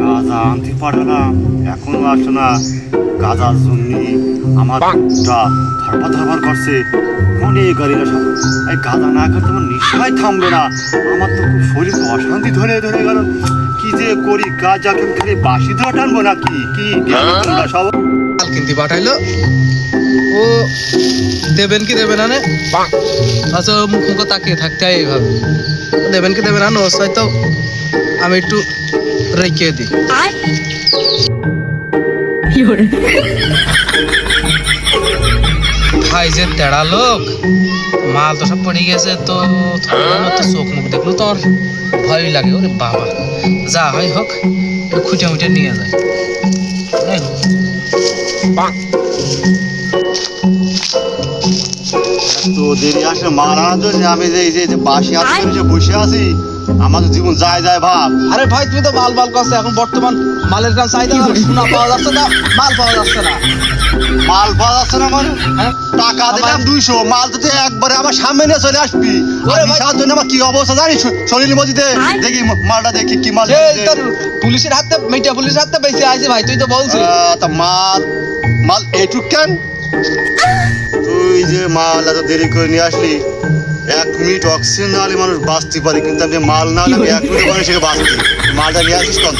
গাঁজা আনতে পাঠালাম, এখনো আসে না। গাঁজার জন্য আমার ধরপা ধরবার করছে। অনেক গাড়িরা সব এই গাঁজা না খেলে তোমার নিশাই থামবে না। আমার তো খুব শরীর অশান্তি ধরে ধরে গেল। কি যে করি, গাঁজা খালি বাসি ধরে টানবো না কি কি সব মাল কিনতে পাঠাইলো, ও দেবেন কি দেবেন না আচ্ছা মুখ মুখ তাকিয়ে থাকতে হয় এইভাবে। দেবেন কি দেবেন না হয়তো আমি একটু রেখে দিই। ভাই যে তেড়া লোক, মাল তো সব পড়ে গেছে, তো চোখ মুখ দেখলো তো আর ভয় লাগে। ওরে বাবা, যা হয় হোক একটু খুঁটে মুটে নিয়ে যায়। তো দেরি আসে মারা জন্য আমি যে এই যে বাসি আছি বসে আছি, আমার জীবন যায় যায় ভাব। আরে ভাই তুমি তো মাল করছো, এখন বর্তমান মালের দাম চাহিদা শোনা পাওয়া যাচ্ছে না, মাল পাওয়া যাচ্ছে না। মাল পাওয়া যাচ্ছে না মানে? হ্যাঁ? টাকা দিলাম 200, মাল তো একবারে আমার সামনে নিয়ে চলে আসবি। তার জন্য আমার কি অবস্থা জানিস? শরীর মজিদে দেখি মালটা দেখি কি মাল। পুলিশের হাতে মেটা পুলিশের হাতে বেঁচে আছে ভাই, তুই তো বলছিস। তা মাল এটুক কেন? তুই যে মাল এত দেরি করে নিয়ে আসলি, 1 মিনিট অক্সিজেন না হলে মানুষ বাঁচতে পারে, কিন্তু আমি মাল না হলে 1 মিনিট পরে সে বাঁচতে। মালটা নিয়ে আসিস কত?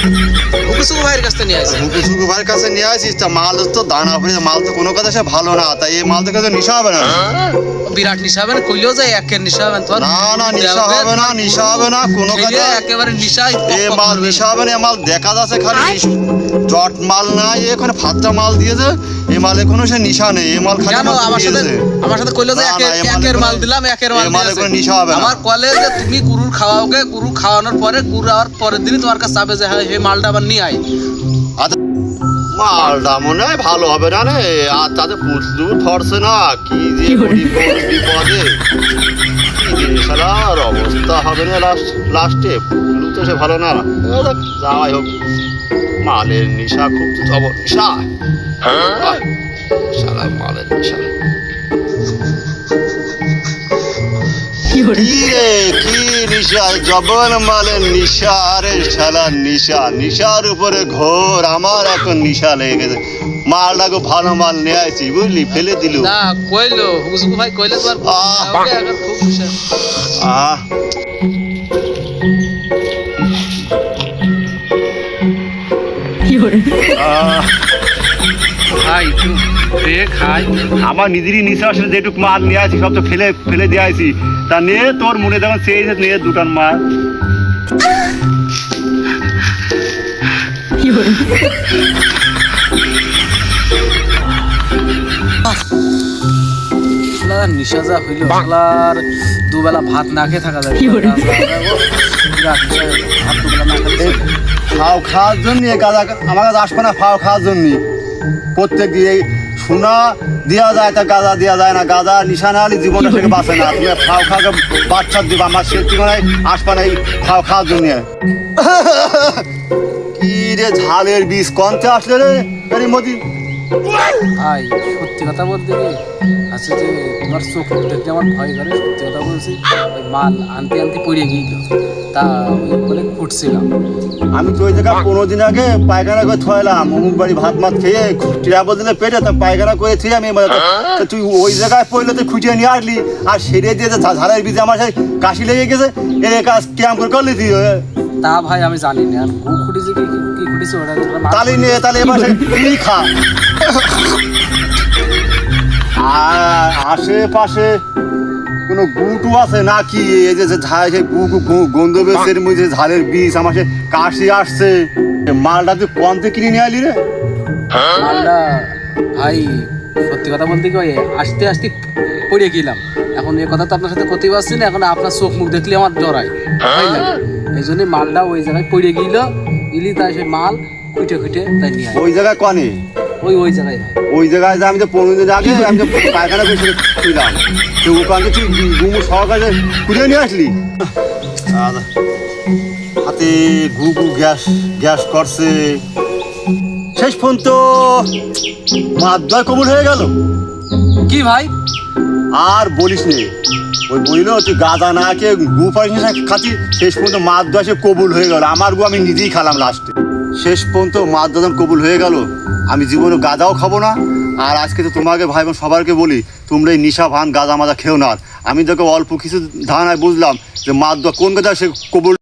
হুকুসুকু ভাইয়ের কাছে নিয়ে আসিস। হুকুসুকু ভাইয়ের কাছে নিয়ে আসিস, তা মাল তো দানা পড়ে, মাল তো কোনো কথা সে ভালো না। তাই এই মাল থেকে তো নিশা হবে না। বিরাট নিশা হবে না, কইলেও যায় একের নিশা হবে না। না নিশা হবে না, নিশা হবে না কোনো কথা। একেবারে নিশা এ মাল নিশা হবে না। মাল দেখা যাচ্ছে খালি জট মাল না, এখানে ফাত্তা মাল দিয়েছে। এই মালে কোনো সে নিশা নেই। এই মাল খালি আমার সাথে কইলো যে একের মাল দিলাম, একের মাল কোনো নিশা হবে না। আমার কলে যে তুমি গুরুর খাওয়াওগে, গুরু খাওয়ানোর পরে গুরু আর পরের দিনই তোমার কাছে যাবে যে হ্যাঁ এই মালটা আবার নিয়ে আয়। মালটা মনে হয় ভালো হবে না রে, আর তাতে পুষলু ধরছে না। কি যে বিপদে শালার অবস্থা হবে না লাস্টে। পুষলু তো সে ভালো না। যাই হোক, মালের নিশা খুব জবর নিশা। শালা মালের নিশা কি নিশা, জবর মালের নিশা রে শালার নিশা। নিশার উপরে ঘোর, আমার এখন নিশা লেগে গেছে। মালটাকে ভালো মাল নিয়ে আসছি বুঝলি, ফেলে দিল না কইলো হুকুসুকু ভাই কইলে তো আর খুব নিশা। আমার নিজেরই নিশা আসলে যেটুক মাল নিয়ে আসি সব তো ফেলে দিয়ে আসি। তা নিয়ে তোর মনে যখন চেয়েছে নিয়ে দুটান মাল। নিশা যা হইল, শালার দুবেলা ভাত না খেয়ে থাকা যায়। ফাও খাওয়ার জন্য আমার কাছে আসবে না। ফাও খাওয়ার জন্য প্রত্যেক দিয়ে সোনা দেওয়া যায়, তা গাঁজা দেওয়া যায় না। গাঁজা নিশা না হলে জীবনটা থেকে বাঁচে না। তুমি ফাও খাওয়া বাচ্চা দিবা, আমার সে ঠিকানায় আসবে না এই ফাও খাওয়ার জন্য। কি রে ঝালের বীজ কমতে আসলে রে মোদি। ভাই সত্যি কথা বলতে কি আছে যে তোমার চোখ দেখতে আমার ভয় করে। সত্যি কথা বলছি, মাল আনতে আনতে পড়ে গিয়েছিল, তা বলে খুঁটছিলাম। আমি তো ওই জায়গায় 15 দিন আগে পায়খানা করে থয়েলাম। অমুক বাড়ি ভাত মাত খেয়ে ট্রাবল দিলে পেটে, তা পায়খানা করে থুয়ে আমি তুই ওই জায়গায় পড়লে তুই খুঁটিয়ে নিয়ে আসলি, আর সেরে দিয়েছে ঝালের বীজে আমার সেই কাশি লেগে গেছে। এর কাজ ক্যাম্প করে করলি তুই। তা ভাই আমি জানি না গু খুঁটিছে কি খুঁটিছে ওটা তালি নিয়ে তাহলে এবার তুই খা। আর আশেপাশে কোনো গুটু আছে নাকি? এই যে ঝাল সে গন্ধ বেশের মধ্যে ঝালের বীজ আমার সে কাশি আসছে। মালটা তুই কমতে কিনে নিয়ে আলি রে? মালটা ভাই সত্যি কথা বলতে কি আসতে আসতে পড়ে গেলাম। এখন এই কথা তো আপনার সাথে করতেই পারছি না। এখন আপনার চোখ মুখ দেখলে আমার জড়ায়, এই জন্য মালটা ওই জায়গায় পড়ে গেল। ইলি তাই সেই মাল খুঁটে তাই নিয়ে ওই জায়গায় কনে ওই জায়গায় ওই জায়গায় যে আমি তো 15 দিন আগে আমি তো পায়খানা করে খুঁজলাম, তো ওখানে তুই গুমু সহকারে খুঁজে নিয়ে আসলি। হাতে গু গ্যাস করছে। শেষ পর্যন্ত মাদ্রায় কবুল হয়ে গেল। কি ভাই? আর বলিস নে, ওই বললো তুই গাঁজা না খেয়ে গু পাইস খাচ্ছি, শেষ পর্যন্ত মাছ দেওয়া সে কবুল হয়ে গেল। আমার গু আমি নিজেই খেলাম লাস্টে। শেষ পর্যন্ত মাছ যখন কবুল হয়ে গেল, আমি জীবনে গাঁজাও খাবো না। আর আজকে তো তোমাকে ভাই বোন সবাইকে বলি, তোমরা এই নিশা ভান গাঁজা মাজা খেও না। আমি তোকে অল্প কিছু ধারণায় বুঝলাম যে মাছ দেওয়া কোন গাঁজা সে কবুল